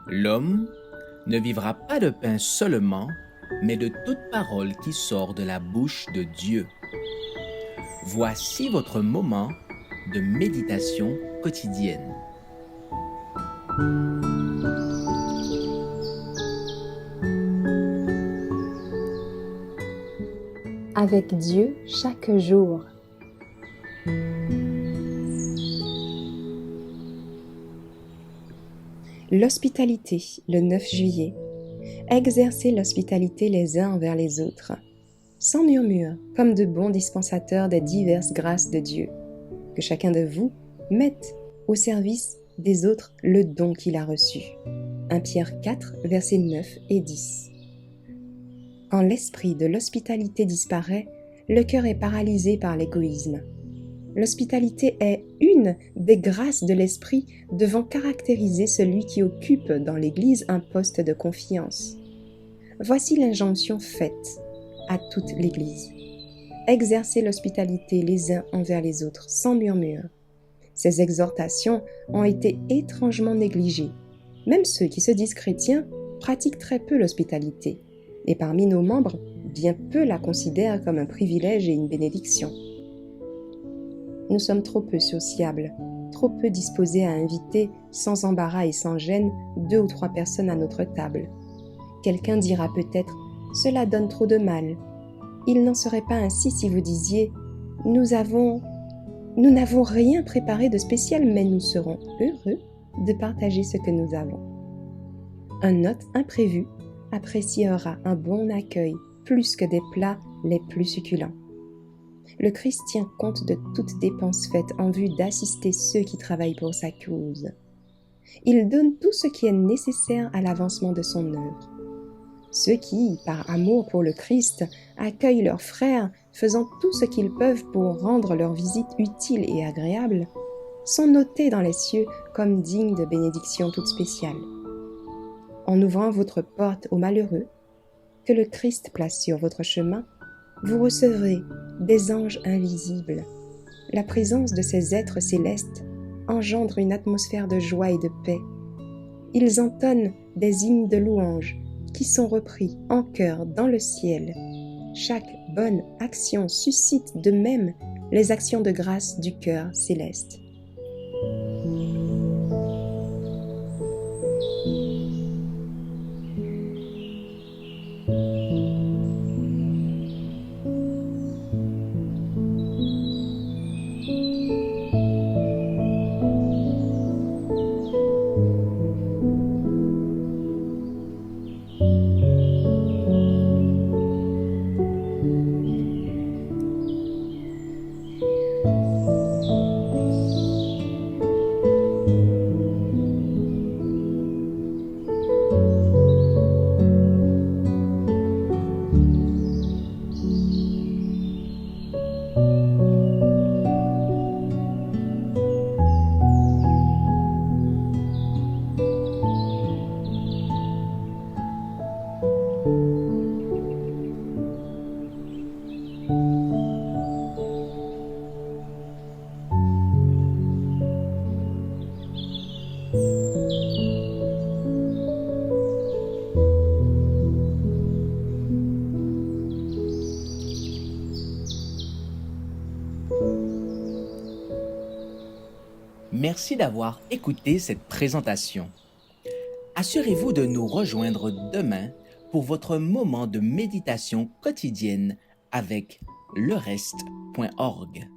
L'homme ne vivra pas de pain seulement, mais de toute parole qui sort de la bouche de Dieu. Voici votre moment de méditation quotidienne. Avec Dieu chaque jour. L'hospitalité, le 9 juillet. Exercez l'hospitalité les uns envers les autres, sans murmure, comme de bons dispensateurs des diverses grâces de Dieu. Que chacun de vous mette au service des autres le don qu'il a reçu. 1 Pierre 4, versets 9 et 10. Quand l'esprit de l'hospitalité disparaît, le cœur est paralysé par l'égoïsme. L'hospitalité est une des grâces de l'esprit devant caractériser celui qui occupe dans l'Église un poste de confiance. Voici l'injonction faite à toute l'Église. Exercez l'hospitalité les uns envers les autres sans murmure. Ces exhortations ont été étrangement négligées. Même ceux qui se disent chrétiens pratiquent très peu l'hospitalité, et parmi nos membres, bien peu la considèrent comme un privilège et une bénédiction. Nous sommes trop peu sociables, trop peu disposés à inviter, sans embarras et sans gêne, 2 ou 3 personnes à notre table. Quelqu'un dira peut-être « Cela donne trop de mal ». Il n'en serait pas ainsi si vous disiez « Nous n'avons rien préparé de spécial, mais nous serons heureux de partager ce que nous avons ». Un hôte imprévu appréciera un bon accueil plus que des plats les plus succulents. Le Christ tient compte de toute dépense faite en vue d'assister ceux qui travaillent pour sa cause. Il donne tout ce qui est nécessaire à l'avancement de son œuvre. Ceux qui, par amour pour le Christ, accueillent leurs frères, faisant tout ce qu'ils peuvent pour rendre leur visite utile et agréable, sont notés dans les cieux comme dignes de bénédictions toutes spéciales. En ouvrant votre porte aux malheureux, que le Christ place sur votre chemin, vous recevrez des anges invisibles. La présence de ces êtres célestes engendre une atmosphère de joie et de paix. Ils entonnent des hymnes de louange qui sont repris en chœur dans le ciel. Chaque bonne action suscite de même les actions de grâce du cœur céleste. Merci d'avoir écouté cette présentation. Assurez-vous de nous rejoindre demain pour votre moment de méditation quotidienne avec lereste.org.